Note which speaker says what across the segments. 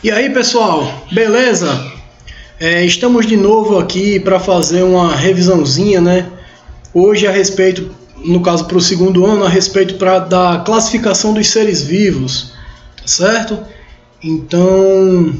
Speaker 1: E aí, pessoal, beleza? Estamos de novo aqui para fazer uma revisãozinha, né? Hoje a respeito, no caso para o segundo ano, a respeito da classificação dos seres vivos, tá certo? Então,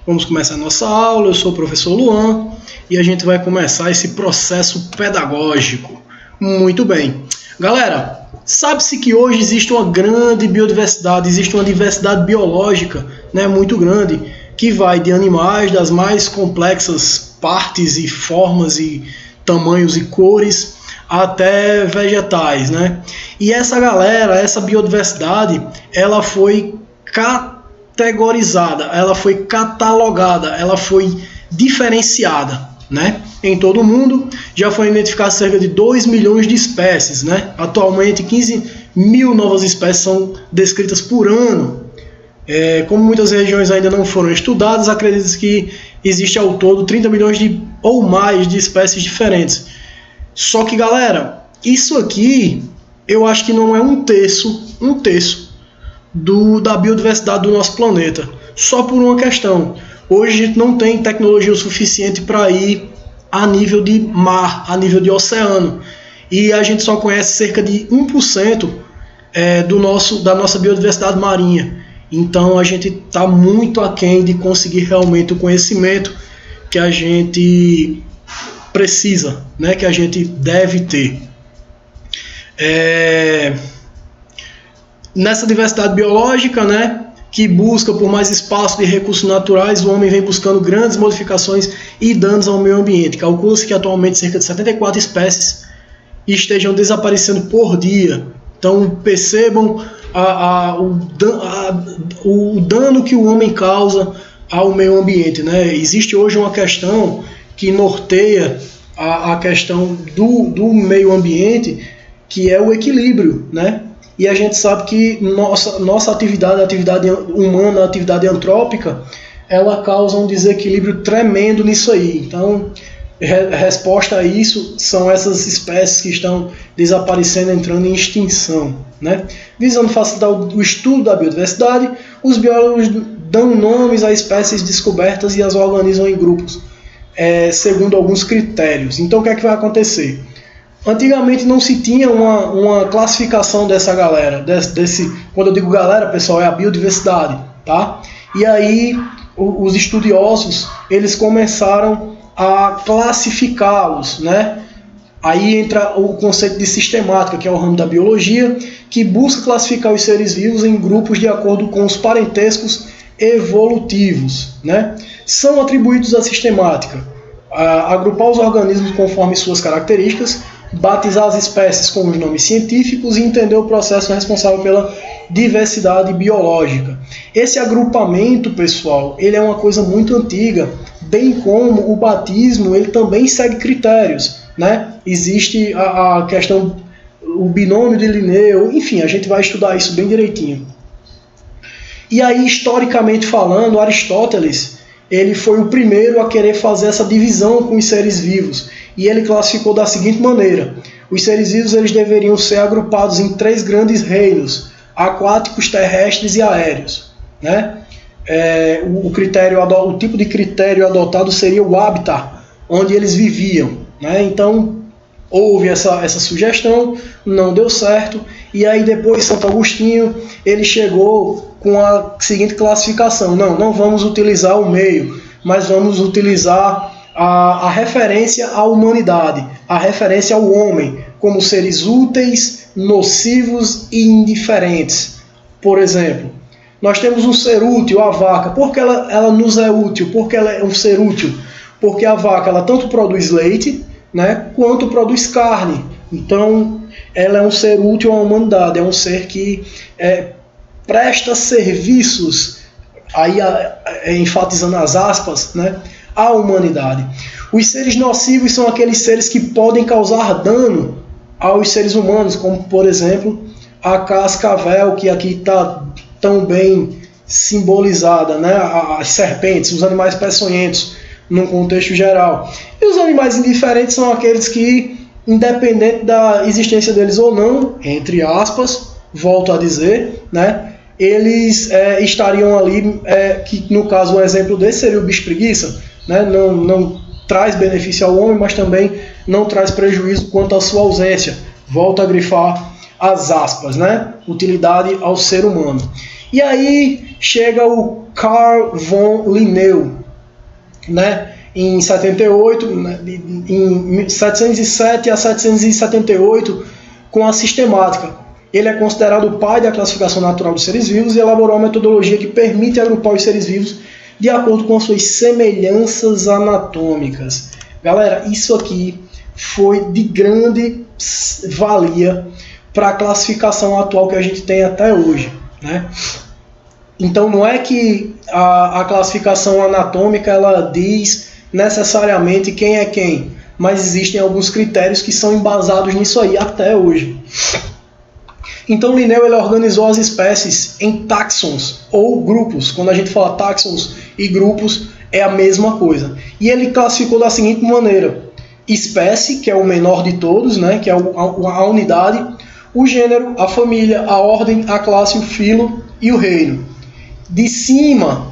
Speaker 1: vamos começar a nossa aula. Eu sou o professor Luan e a gente vai começar esse processo pedagógico. Muito bem. Galera, sabe-se que hoje existe uma grande biodiversidade, existe uma diversidade biológica, né, muito grande, que vai de animais, das mais complexas partes e formas e tamanhos e cores, até vegetais, né? E essa galera, essa biodiversidade, ela foi categorizada, ela foi catalogada, ela foi diferenciada, né? Em todo o mundo já foram identificadas cerca de 2 milhões de espécies, né? Atualmente 15 mil novas espécies são descritas por ano. Como muitas regiões ainda não foram estudadas, acredita-se que existe ao todo 30 milhões ou mais de espécies diferentes. Só que, galera, isso aqui eu acho que não é um terço da biodiversidade do nosso planeta. Só por uma questão. Hoje a gente não tem tecnologia o suficiente para ir a nível de mar, a nível de oceano. E a gente só conhece cerca de 1% da nossa biodiversidade marinha. Então a gente está muito aquém de conseguir realmente o conhecimento que a gente precisa, né, que a gente deve ter. Nessa diversidade biológica, né, que busca por mais espaço de recursos naturais, o homem vem buscando grandes modificações e danos ao meio ambiente. Calcula-se que atualmente cerca de 74 espécies estejam desaparecendo por dia. Então percebam o dano que o homem causa ao meio ambiente, né? Existe hoje uma questão que norteia a questão do meio ambiente, que é o equilíbrio, né? E a gente sabe que nossa atividade, a atividade humana, a atividade antrópica, ela causa um desequilíbrio tremendo nisso aí. Então, resposta a isso são essas espécies que estão desaparecendo, entrando em extinção, né? Visando facilitar o estudo da biodiversidade, os biólogos dão nomes a espécies descobertas e as organizam em grupos, segundo alguns critérios. Então, o que é que vai acontecer? Antigamente não se tinha uma classificação dessa galera, quando eu digo galera, pessoal, é a biodiversidade, tá? E aí os estudiosos, eles começaram a classificá-los, né? Aí entra o conceito de sistemática, que é o ramo da biologia, que busca classificar os seres vivos em grupos de acordo com os parentescos evolutivos, né? São atribuídos à sistemática agrupar os organismos conforme suas características, batizar as espécies com os nomes científicos e entender o processo responsável pela diversidade biológica. Esse agrupamento, pessoal, ele é uma coisa muito antiga, bem como o batismo, ele também segue critérios, né? Existe a questão, o binômio de Linneu, enfim, a gente vai estudar isso bem direitinho. E aí, historicamente falando, Aristóteles, ele foi o primeiro a querer fazer essa divisão com os seres vivos. E ele classificou da seguinte maneira: os seres vivos eles deveriam ser agrupados em 3 grandes reinos: aquáticos, terrestres e aéreos, né? O tipo de critério adotado seria o habitat, onde eles viviam, né? Então, houve essa sugestão, não deu certo, e aí depois Santo Agostinho ele chegou com a seguinte classificação: não vamos utilizar o meio, mas vamos utilizar a referência à humanidade, a referência ao homem, como seres úteis, nocivos e indiferentes. Por exemplo, nós temos um ser útil, a vaca. Por que ela nos é útil? Porque ela é um ser útil? Porque a vaca ela tanto produz leite, né, quanto produz carne. Então, ela é um ser útil à humanidade, é um ser que presta serviços, aí enfatizando as aspas, né, à humanidade. Os seres nocivos são aqueles seres que podem causar dano aos seres humanos, como, por exemplo, a cascavel, que aqui está tão bem simbolizada, né, as serpentes, os animais peçonhentos, num contexto geral. E os animais indiferentes são aqueles que, independente da existência deles ou não, entre aspas, volto a dizer, né, eles estariam ali, que no caso um exemplo desse seria o bicho preguiça, né? Não traz benefício ao homem, mas também não traz prejuízo quanto à sua ausência. Volto a grifar as aspas, né? Utilidade ao ser humano. E aí chega o Carl von Linné, né? Em 78, né? Em 707 a 778, com a sistemática. Ele é considerado o pai da classificação natural dos seres vivos e elaborou uma metodologia que permite agrupar os seres vivos de acordo com as suas semelhanças anatômicas. Galera, isso aqui foi de grande valia para a classificação atual que a gente tem até hoje, né? Então não é que a classificação anatômica ela diz necessariamente quem é quem, mas existem alguns critérios que são embasados nisso aí até hoje. Então Linné ele organizou as espécies em táxons ou grupos. Quando a gente fala táxons e grupos é a mesma coisa. E ele classificou da seguinte maneira: espécie, que é o menor de todos, né, que é a unidade, o gênero, a família, a ordem, a classe, o filo e o reino. De cima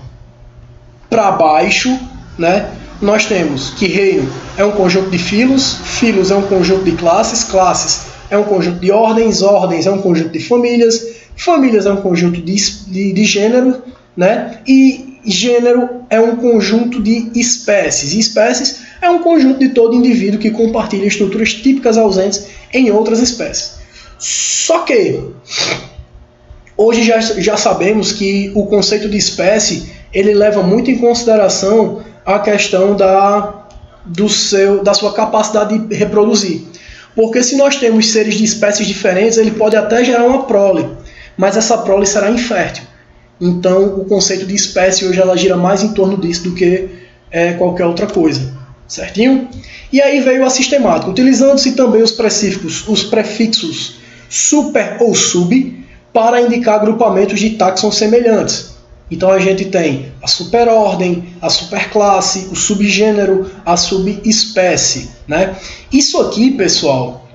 Speaker 1: para baixo, né, nós temos que reino é um conjunto de filos, filos é um conjunto de classes, classes é um conjunto de ordens, ordens é um conjunto de famílias, famílias é um conjunto de gênero, né? E gênero é um conjunto de espécies. E espécies é um conjunto de todo indivíduo que compartilha estruturas típicas ausentes em outras espécies. Só que hoje já sabemos que o conceito de espécie ele leva muito em consideração a questão da sua capacidade de reproduzir. Porque se nós temos seres de espécies diferentes, ele pode até gerar uma prole, mas essa prole será infértil. Então, o conceito de espécie hoje ela gira mais em torno disso do que qualquer outra coisa. Certinho? E aí veio a sistemática, utilizando-se também os prefixos super ou sub para indicar agrupamentos de táxons semelhantes. Então a gente tem a superordem, a superclasse, o subgênero, a subespécie, né? Isso aqui, pessoal,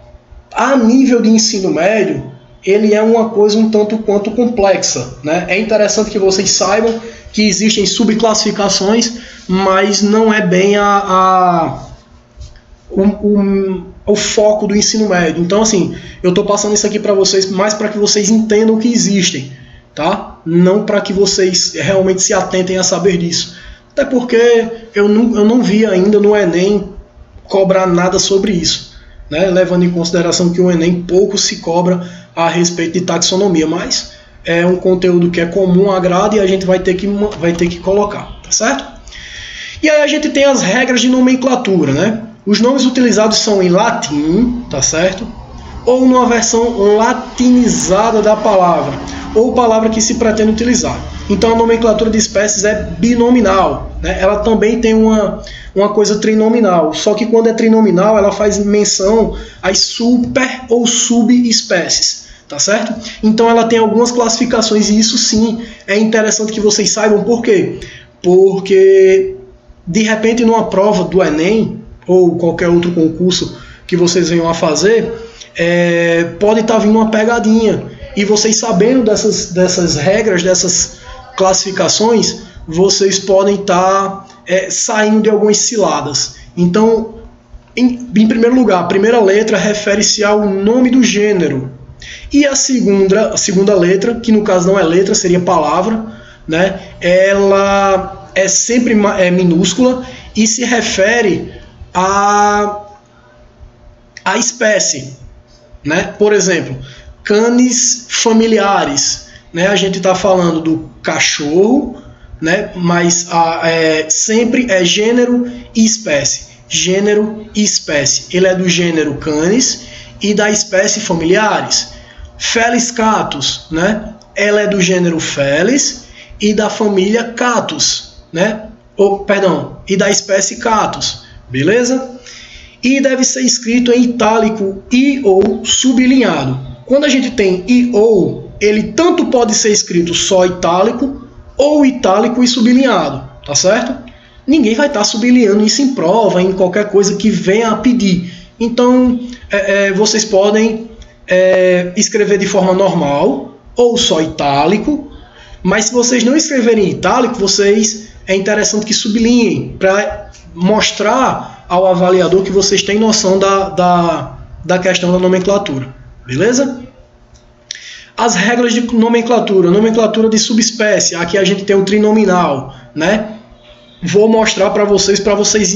Speaker 1: a nível de ensino médio, ele é uma coisa um tanto quanto complexa, né? É interessante que vocês saibam que existem subclassificações, mas não é bem o foco do ensino médio. Então, assim, eu estou passando isso aqui para vocês mais para que vocês entendam que existem, tá? Não para que vocês realmente se atentem a saber disso. Até porque eu não vi ainda no Enem cobrar nada sobre isso, né? Levando em consideração que o Enem pouco se cobra a respeito de taxonomia, mas é um conteúdo que é comum à grade e a gente vai ter que colocar, tá certo? E aí a gente tem as regras de nomenclatura, né? Os nomes utilizados são em latim, tá certo? Ou numa versão latinizada da palavra, ou palavra que se pretende utilizar. Então a nomenclatura de espécies é binominal, né? Ela também tem uma coisa trinominal, só que quando é trinominal ela faz menção às super ou subespécies, tá certo? Então ela tem algumas classificações e isso sim é interessante que vocês saibam. Por quê? Porque de repente numa prova do Enem ou qualquer outro concurso que vocês venham a fazer, pode estar vindo uma pegadinha. E vocês sabendo dessas regras, dessas classificações, vocês podem estar saindo de algumas ciladas. Então, em primeiro lugar, a primeira letra refere-se ao nome do gênero. E a segunda letra, que no caso não é letra, seria palavra, né? Ela é sempre minúscula e se refere à espécie, né? Por exemplo, canes familiares, né? A gente está falando do cachorro, né? Mas sempre é gênero e espécie. Gênero e espécie. Ele é do gênero canis e da espécie familiares. Felis catus, né? Ela é do gênero Felis e da família Catus, né? E da espécie Catus, beleza? E deve ser escrito em itálico e ou sublinhado. Quando a gente tem e ou, ele tanto pode ser escrito só itálico ou itálico e sublinhado, tá certo? Ninguém vai estar sublinhando isso em prova, em qualquer coisa que venha a pedir. Então, vocês podem escrever de forma normal, ou só itálico, Mas se vocês não escreverem em itálico, é interessante que sublinhem para mostrar ao avaliador que vocês têm noção da questão da nomenclatura. Beleza? As regras de nomenclatura de subespécie. Aqui a gente tem o trinominal, né? Vou mostrar para vocês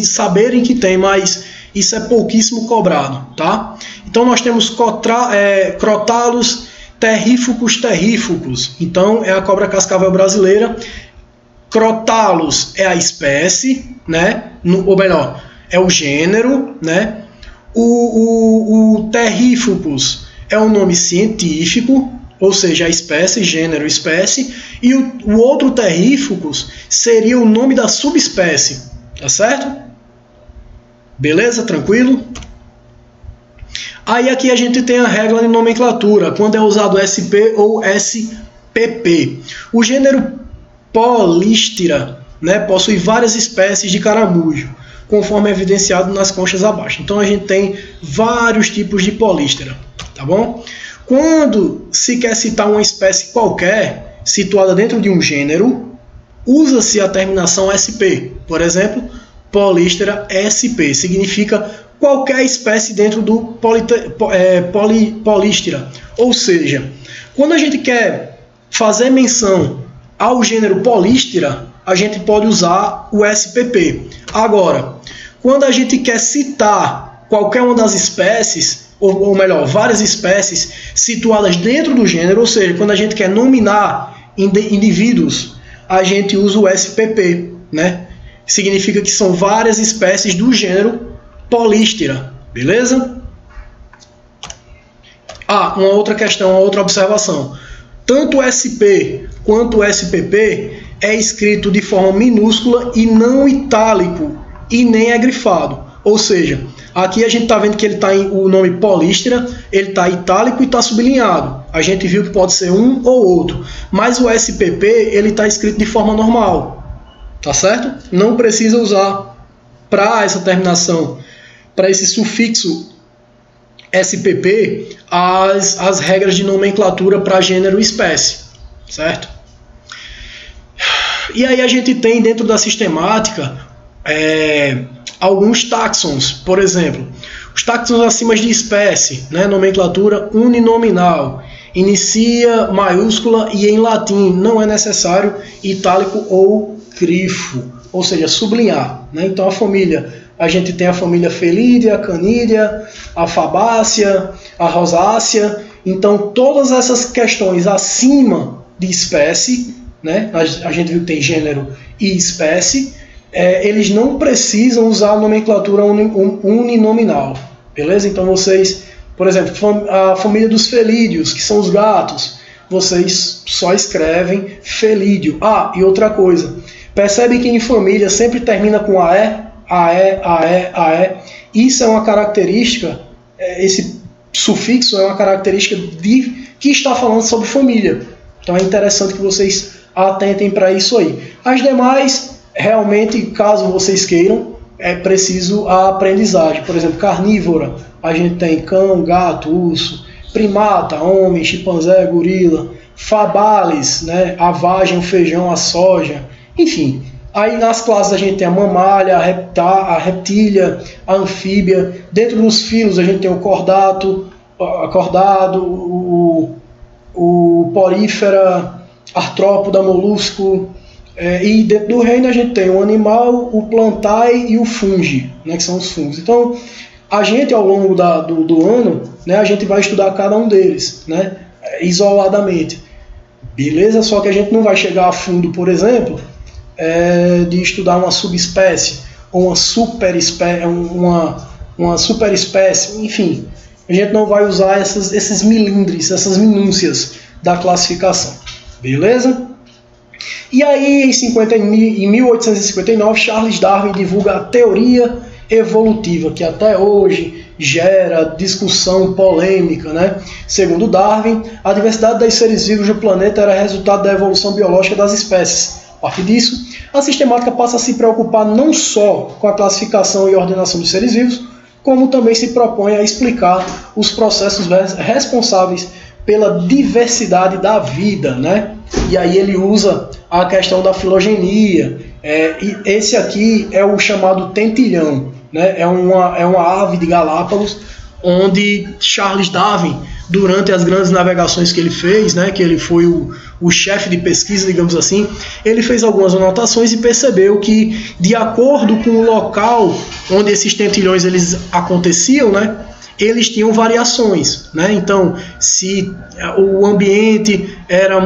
Speaker 1: saberem que tem, mas isso é pouquíssimo cobrado, tá? Então nós temos crotalos terrífucos. Então é a cobra cascavel brasileira. Crotalos é a espécie, né? Ou melhor, é o gênero, né? O terrífucos é o nome científico, ou seja, a espécie, gênero, espécie, e o outro terrífucos seria o nome da subespécie, tá certo? Beleza? Tranquilo? Aí aqui a gente tem a regra de nomenclatura, quando é usado SP ou SPP. O gênero Polistera, né, possui várias espécies de caramujo, conforme evidenciado nas conchas abaixo. Então a gente tem vários tipos de Polistera, tá bom? Quando se quer citar uma espécie qualquer, situada dentro de um gênero, usa-se a terminação SP. Por exemplo, Polistera SP significa qualquer espécie dentro do Polistera. Ou seja, quando a gente quer fazer menção ao gênero Polistera, a gente pode usar o SPP. Agora, quando a gente quer citar qualquer uma das espécies, ou melhor, várias espécies situadas dentro do gênero, ou seja, quando a gente quer nominar indivíduos, a gente usa o SPP, né? Significa que são várias espécies do gênero Polistera, beleza? Uma outra questão, uma outra observação. Tanto o SP quanto o SPP é escrito de forma minúscula e não itálico e nem é grifado. Ou seja, aqui a gente está vendo que ele tá o nome Polistera, ele está itálico e está sublinhado. A gente viu que pode ser um ou outro. Mas o SPP ele está escrito de forma normal. Tá certo? Não precisa usar para essa terminação, para esse sufixo SPP, as regras de nomenclatura para gênero e espécie. Certo? E aí a gente tem dentro da sistemática alguns táxons, por exemplo, os táxons acima de espécie, né? Nomenclatura uninominal, inicia maiúscula e em latim, não é necessário itálico ou grifo, ou seja, sublinhar, né? Então a gente tem a família Felídea, Canídea, a Fabácea, a Rosácea. Então todas essas questões acima de espécie, né? A gente viu que tem gênero e espécie, eles não precisam usar a nomenclatura uninominal, beleza? Então vocês, por exemplo, a família dos felídeos, que são os gatos, vocês só escrevem felídeo. E outra coisa, percebe que em família sempre termina com AE. Isso é uma característica, esse sufixo é uma característica que está falando sobre família. Então é interessante que vocês atentem para isso aí. As demais, realmente, caso vocês queiram, é preciso a aprendizagem. Por exemplo, carnívora, a gente tem cão, gato, urso. Primata, homem, chimpanzé, gorila. Fabales, né? A vagem, o feijão, a soja. Enfim, aí nas classes a gente tem a mamália, a reptília, a anfíbia. Dentro dos filos a gente tem o cordado, o porífera, artrópoda, molusco. E dentro do reino a gente tem o animal, o plantae e o fungi, né, que são os fungos. Então, a gente ao longo do ano, né, a gente vai estudar cada um deles, né, isoladamente. Beleza? Só que a gente não vai chegar a fundo, por exemplo, de estudar uma subespécie ou uma superespécie, enfim. A gente não vai usar esses milindres, essas minúcias da classificação. Beleza? E aí, em 1859, Charles Darwin divulga a teoria evolutiva, que até hoje gera discussão polêmica, né? Segundo Darwin, a diversidade dos seres vivos do planeta era resultado da evolução biológica das espécies. A partir disso, a sistemática passa a se preocupar não só com a classificação e ordenação dos seres vivos, como também se propõe a explicar os processos responsáveis pela diversidade da vida, né? E aí ele usa a questão da filogenia. E esse aqui é o chamado tentilhão, né? É uma ave de Galápagos, onde Charles Darwin, durante as grandes navegações que ele fez, né, que ele foi o chefe de pesquisa, digamos assim, ele fez algumas anotações e percebeu que, de acordo com o local onde esses tentilhões eles aconteciam, né, eles tinham variações, né? Então, se o ambiente era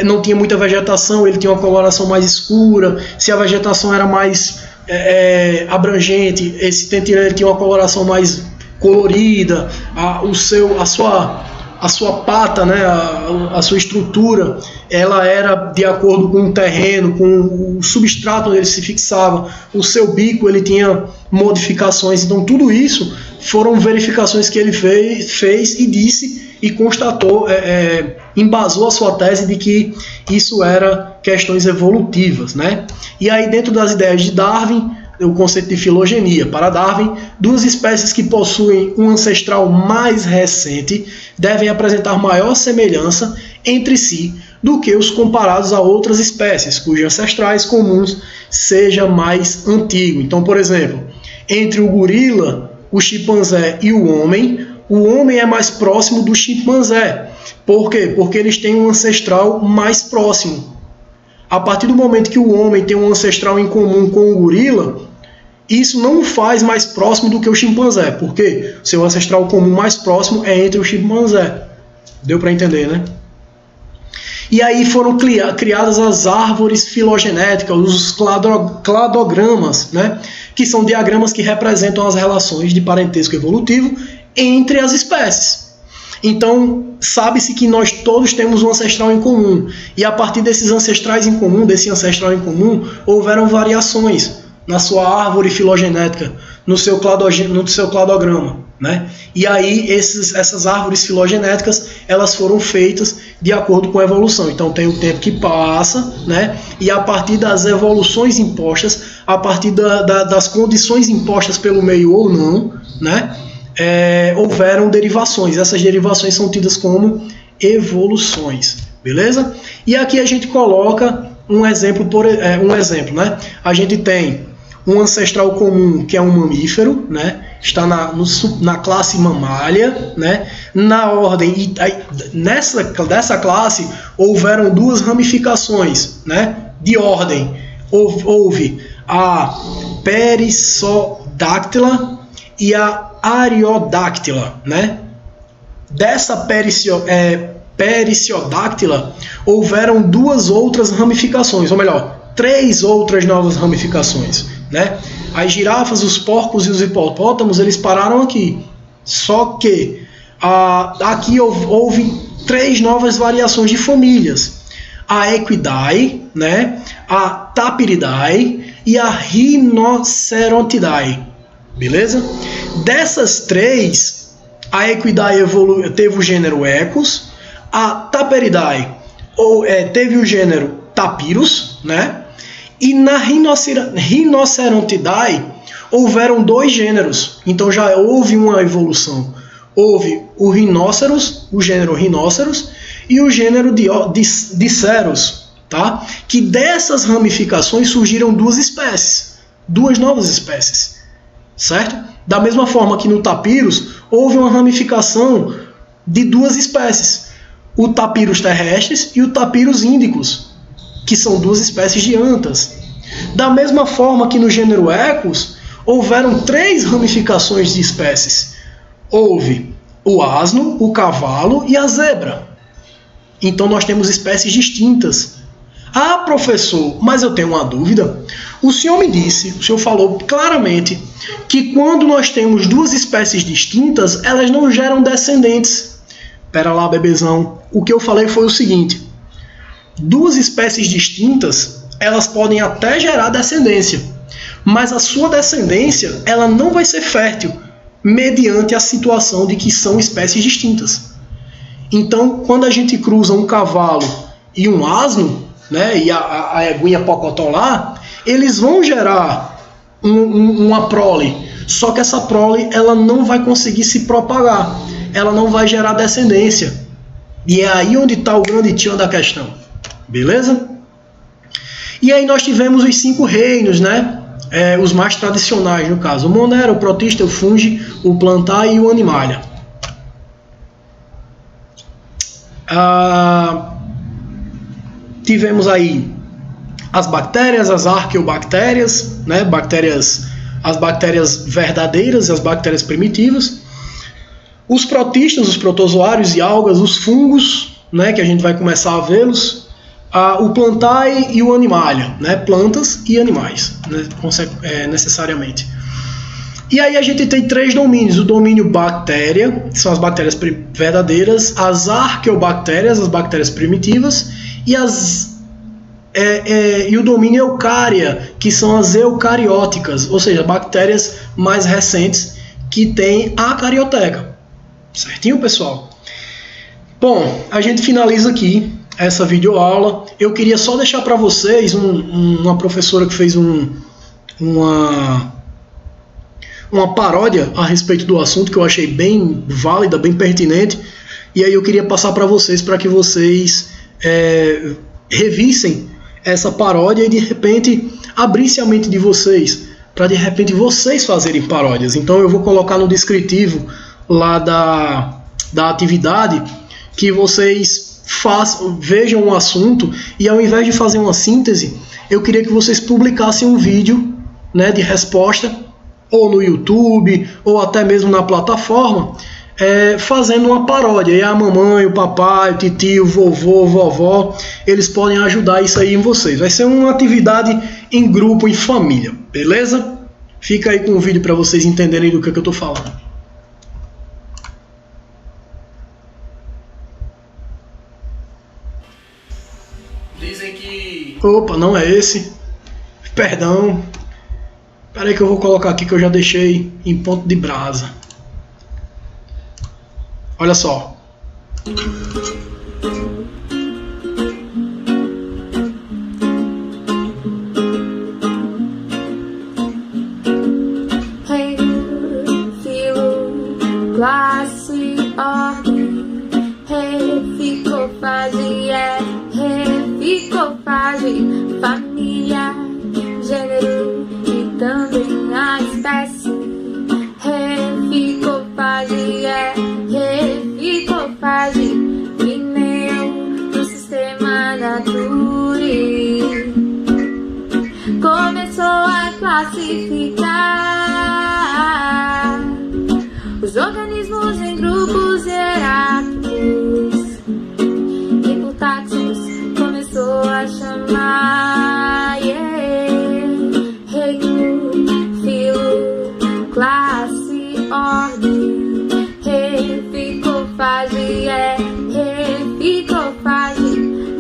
Speaker 1: não tinha muita vegetação, ele tinha uma coloração mais escura. Se a vegetação era mais abrangente, esse tentilhão tinha uma coloração mais colorida. A sua pata, né, a sua estrutura, ela era de acordo com o terreno, com o substrato onde ele se fixava. O seu bico, ele tinha modificações. Então tudo isso foram verificações que ele fez e disse e constatou, embasou a sua tese de que isso era questões evolutivas, né? E aí, dentro das ideias de Darwin, o conceito de filogenia. Para Darwin, duas espécies que possuem um ancestral mais recente devem apresentar maior semelhança entre si do que os comparados a outras espécies, cujos ancestrais comuns seja mais antigo. Então, por exemplo, entre o gorila, o chimpanzé e o homem é mais próximo do chimpanzé. Por quê? Porque eles têm um ancestral mais próximo. A partir do momento que o homem tem um ancestral em comum com o gorila, isso não o faz mais próximo do que o chimpanzé. Por quê? O seu ancestral comum mais próximo é entre o chimpanzé. Deu para entender, né? E aí foram criadas as árvores filogenéticas, os cladogramas, né? Que são diagramas que representam as relações de parentesco evolutivo entre as espécies. Então, sabe-se que nós todos temos um ancestral em comum. E a partir desse ancestral em comum, houveram variações na sua árvore filogenética, no seu cladograma, né? E aí essas árvores filogenéticas, elas foram feitas de acordo com a evolução. Então tem o tempo que passa, né? E a partir das evoluções impostas, a partir das condições impostas pelo meio ou não, né? Houveram derivações. Essas derivações são tidas como evoluções, beleza? E aqui a gente coloca um exemplo, né? A gente tem um ancestral comum, que é um mamífero, né? Está na classe mamália, né? Na ordem, dessa classe houveram duas ramificações, né? De ordem. Houve a Perissodactyla e a Ariodáctila, né? Dessa Perissodactyla houveram duas outras ramificações, ou melhor, 3 outras novas ramificações, né? As girafas, os porcos e os hipopótamos, eles pararam aqui. Só que aqui houve 3 novas variações de famílias. A Equidae, né? A Tapiridae e a Rhinocerontidae. Beleza? Dessas 3, a Equidae teve o gênero Equus, a Tapiridae teve o gênero Tapirus, né? E na Rhinocerontidae houveram 2 gêneros, então já houve uma evolução. Houve o rhinóceros, o gênero Rhinoceros, e o gênero Dicerus, tá? Que dessas ramificações surgiram 2 espécies, 2 novas espécies, certo? Da mesma forma que no Tapirus houve uma ramificação de 2 espécies, o Tapirus terrestres e o Tapirus índicos, que são 2 espécies de antas. Da mesma forma que no gênero Equus, houveram 3 ramificações de espécies. Houve o asno, o cavalo e a zebra. Então nós temos espécies distintas. Ah, professor, mas eu tenho uma dúvida. O senhor falou claramente que quando nós temos 2 espécies distintas, elas não geram descendentes. Pera lá, bebezão. O que eu falei foi o seguinte: 2 espécies distintas, elas podem até gerar descendência, mas a sua descendência, ela não vai ser fértil mediante a situação de que são espécies distintas. Então, quando a gente cruza um cavalo e um asno, né, e a eguinha pocotó lá, eles vão gerar uma prole, só que essa prole ela não vai conseguir se propagar, ela não vai gerar descendência. E é aí onde está o grande tchan da questão. Beleza? E aí nós tivemos os 5 reinos, né? Os mais tradicionais, no caso. O Monera, o Protista, o Fungi, o Plantae e o Animalia. Tivemos aí as bactérias, as arqueobactérias, né? As bactérias verdadeiras e as bactérias primitivas. Os protistas, os protozoários e algas, os fungos, né? Que a gente vai começar a vê-los. O Plantae e o Animalia, né? Plantas e animais, né? Necessariamente. E aí a gente tem 3 domínios: o domínio bactéria, que são as bactérias verdadeiras, as arqueobactérias, as bactérias primitivas, e o domínio eucária, que são as eucarióticas, ou seja, bactérias mais recentes que têm a carioteca. Certinho, pessoal? Bom, a gente finaliza aqui essa videoaula. Eu queria só deixar para vocês uma professora que fez uma paródia a respeito do assunto, que eu achei bem válida, bem pertinente, e aí eu queria passar para vocês, para que vocês revissem essa paródia e de repente abrisse a mente de vocês, para de repente vocês fazerem paródias. Então eu vou colocar no descritivo lá da atividade, que vocês vejam um assunto e, ao invés de fazer uma síntese, eu queria que vocês publicassem um vídeo, né, de resposta, ou no YouTube, ou até mesmo na plataforma, fazendo uma paródia. E a mamãe, o papai, o titio, o vovô, vovó, eles podem ajudar isso aí em vocês. Vai ser uma atividade em grupo, em família, beleza? Fica aí com o vídeo para vocês entenderem do que eu estou falando.
Speaker 2: Dizem que...
Speaker 1: Opa, não é esse. Perdão. Espera aí que eu vou colocar aqui, que eu já deixei em ponto de brasa. Olha só.
Speaker 3: Classe, ordem, ficofase, ficofase, família, gênero e também a espécie. Ficofase, ficofase, pneu do sistema Nature. Começou a classificar os organismos em grupos hierárquicos, e por taxons começou a chamar reino, filo, classe, ordem. Ficofase, ficofase,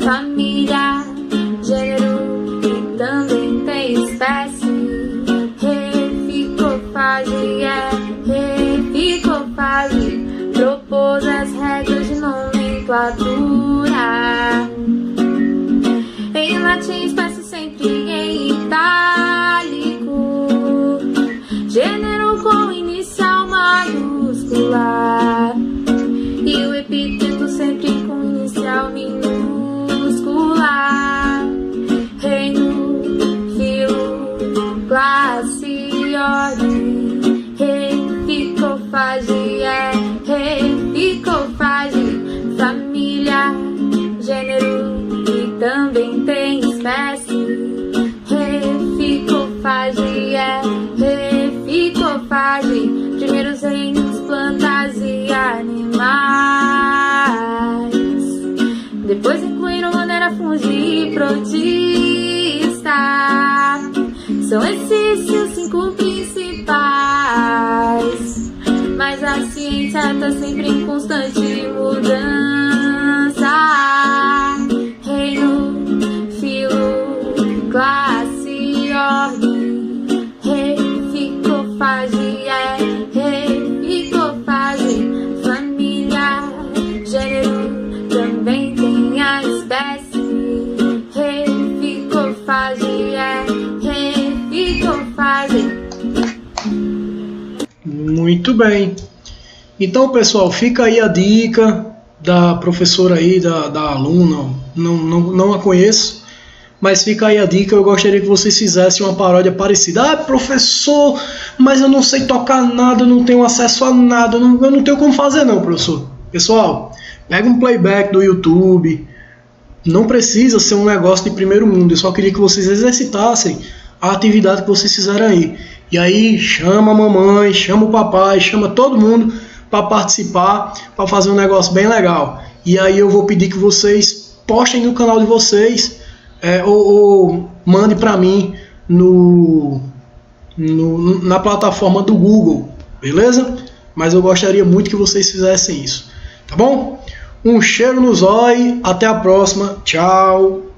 Speaker 3: família, gênero e também tem espécie. Ficofase, ficofase, propôs as regras de nomenclatura. Em latim, espécie sempre em itálico, gênero com inicial maiúscula, e o epíteto sempre com inicial minúscula. Reino, filo, classe, ordem. Ficofase, ficofase, família, gênero e também tem espécie. Ficofase, ficofase, primeiros reinos, plantas e animais. Depois incluíram Monera, Fungi e Protista. São esses os 5 principais. Mas a ciência tá sempre em constante mudança. Reino, filo, classe, ordem. Ficofase, ficofase, família, gênero, também tem a espécie. Ficofase, ficofase.
Speaker 1: Muito bem. Então, pessoal, fica aí a dica da professora aí, da aluna, não a conheço, mas fica aí a dica, eu gostaria que vocês fizessem uma paródia parecida. Ah, professor, mas eu não sei tocar nada, eu não tenho acesso a nada, eu não tenho como fazer não, professor. Pessoal, pega um playback do YouTube, não precisa ser um negócio de primeiro mundo, eu só queria que vocês exercitassem a atividade que vocês fizeram aí. E aí chama a mamãe, chama o papai, chama todo mundo para participar, para fazer um negócio bem legal. E aí eu vou pedir que vocês postem no canal de vocês, ou mande para mim na plataforma do Google, beleza? Mas eu gostaria muito que vocês fizessem isso, tá bom? Um cheiro no zóio, até a próxima, tchau!